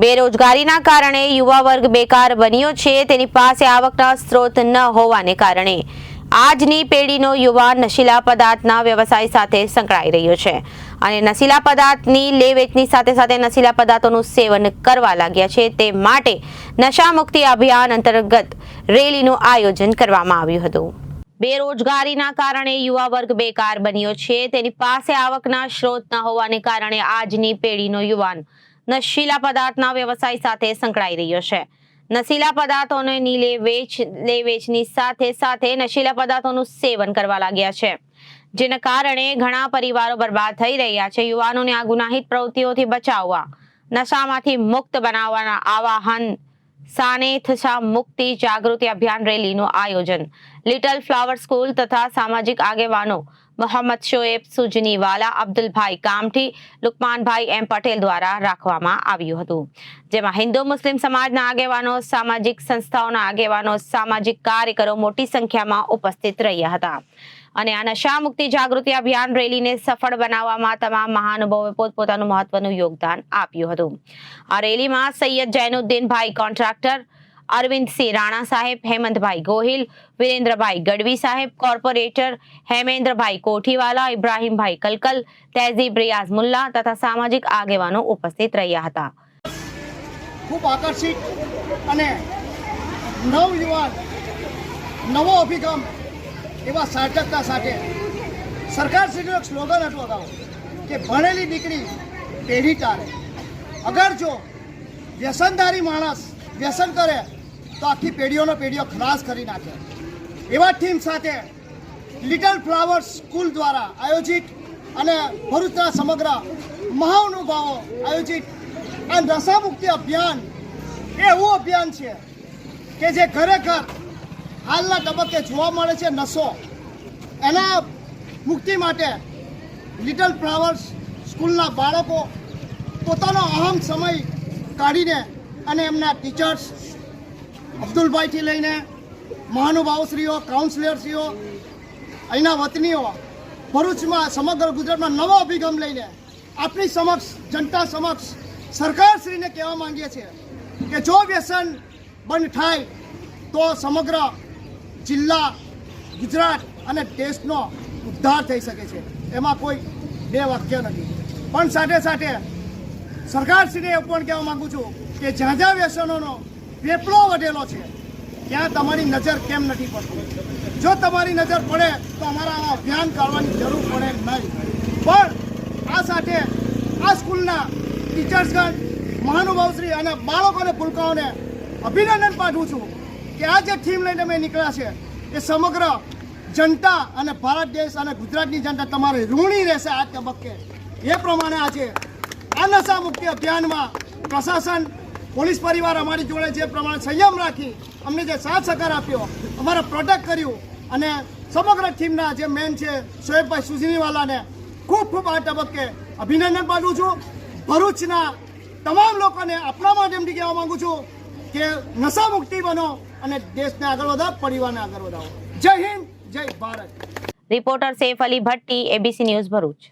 બેરોજગારીના કારણે યુવા વર્ગ બેકાર બન્યો છે। તેની પાસે આવકના સ્ત્રોત ન હોવાને કારણે આજની પેઢીનો યુવાન નશીલા પદાર્થના વ્યવસાય સાથે સંકળાઈ રહ્યો છે અને નશીલા પદાર્થની લે વેચની સાથે સાથે નશીલા પદાર્થોનું સેવન કરવા લાગ્યા છે। તે માટે નશા મુક્તિ અભિયાન અંતર્ગત રેલીનું આયોજન કરવામાં આવ્યું હતું। બેરોજગારીના કારણે યુવા વર્ગ બેકાર બન્યો છે। તેની પાસે આવકના સ્ત્રોત ન હોવાને કારણે આજની પેઢીનો યુવાન નશીલા પદાર્થના વ્યવસાય સાથે સંકળાઈ રહ્યો છે। નશીલા પદાર્થોની લે વેચની સાથે સાથે નશીલા પદાર્થોનું સેવન કરવા લાગ્યા છે, જેના કારણે ઘણા પરિવારો બરબાદ થઈ રહ્યા છે। યુવાનોને આ ગુનાહિત પ્રવૃત્તિઓથી બચાવવા, નશામાંથી મુક્ત બનાવવાના આવાહન સાને નશા મુક્તિ જાગૃતિ અભિયાન રેલીનું આયોજન લિટલ ફ્લાવર સ્કૂલ તથા સામાજિક આગેવાનો મોહમ્મદ શોએબ સુજનીવાલા, અબ્દુલભાઈ કામઠી, લુકમાનભાઈ એમ પટેલ દ્વારા રાખવામાં આવ્યું હતું, જેમાં હિન્દુ મુસ્લિમ સમાજના આગેવાનો, સામાજિક સંસ્થાઓના આગેવાનો, સામાજિક કાર્યકરો મોટી સંખ્યામાં ઉપસ્થિત રહ્યા હતા અને આ નશા મુક્તિ જાગૃતિ અભિયાન રેલીને સફળ બનાવવામાં તમામ મહાનુભાવોએ પોતપોતાનું મહત્વનું યોગદાન આપ્યું હતું। આ રેલીમાં સૈયદ જૈનુદ્દીનભાઈ કોન્ટ્રાક્ટર, અરવિંદસિંહ રાણા સાહેબ, હેમંતભાઈ ગોહિલ, વિરેન્દ્રભાઈ ગઢવી સાહેબ, કોર્પોરેટર હેમેન્દ્રભાઈ કોઠીવાલા, ઇબ્રાહીમભાઈ કલકલ, તહેઝીબ રિયાઝ મુલ્લા તથા સામાજિક આગેવાનો ઉપસ્થિત રહ્યા હતા। ખૂબ આકર્ષિત અને નવયુવાન નવો અભિગમ એવા સાર્થકતા સાથે સરકારશ્રીનું એક સ્લોગન હતું અગાઉ કે ભણેલી દીકરી પેઢી તારે। અગર જો વ્યસનધારી માણસ વ્યસન કરે તો આખી પેઢીઓ ખલાસ કરી નાખે। એવા થીમ સાથે લિટલ ફ્લાવર્સ સ્કૂલ દ્વારા આયોજિત અને ભરૂચના સમગ્ર મહાનુભાવો આયોજિત આ નશા મુક્તિ અભિયાન એ એવું અભિયાન છે કે જે ખરેખર હાલના તબક્કે જોવા મળે છે નશો, એના મુક્તિ માટે લિટલ ફ્લાવર્સ સ્કૂલના બાળકો પોતાનો અહમ સમય કાઢીને અને એમના ટીચર્સ અબ્દુલભાઈથી લઈને મહાનુભાવશ્રીઓ, કાઉન્સિલરશ્રીઓ, અહીંના વતનીઓ ભરૂચમાં સમગ્ર ગુજરાતમાં નવો અભિગમ લઈને આપણી સમક્ષ, જનતા સમક્ષ સરકારશ્રીને કહેવા માંગીએ છીએ કે જો વ્યસન બંધ થાય તો સમગ્ર જિલ્લા, ગુજરાત અને દેશનો ઉદ્ધાર થઈ શકે છે। એમાં કોઈ બે વાક્ય નથી। પણ સાથે સાથે સરકારશ્રીને એવું પણ કહેવા માગું છું કે જ્યાં જ્યાં વ્યસનોનો વેપલો વધેલો છે ત્યાં તમારી નજર કેમ નથી પડતી? જો તમારી નજર પડે તો અમારા આ અભિયાન કાઢવાની જરૂર પડે નહીં। પણ આ સાથે આ સ્કૂલના ટીચર્સગણ, મહાનુભાવશ્રી અને બાળકોને ભૂલકાઓને અભિનંદન પાઠવું છું કે આ જે થીમ લઈને અમે નીકળ્યા છે એ સમગ્ર જનતા અને ભારત દેશ અને ગુજરાતની જનતા તમારે ઋણી રહેશે આ તબક્કે। એ પ્રમાણે આજે આ નશા મુક્તિ અભિયાનમાં પ્રશાસન, પોલીસ પરિવાર અમારી જોડે જે પ્રમાણે સંયમ રાખી અમને જે સાથ સહકાર આપ્યો, અમારે પ્રોટેક્ટ કર્યું અને સમગ્ર ટીમના જે મેન છે શોએબભાઈ સુજનીવાલાને ખૂબ ખૂબ આ તબક્કે અભિનંદન પાઠવું છું। ભરૂચના તમામ લોકોને આપણા માધ્યમથી કહેવા માગું છું કે નશા મુક્તિ બનો અને દેશને આગળ વધાવો, પરિવારને આગળ વધાવો। જય હિન્દ, જય Bharat. Reporter Saif Ali Bhatti, ABC news Bharuch.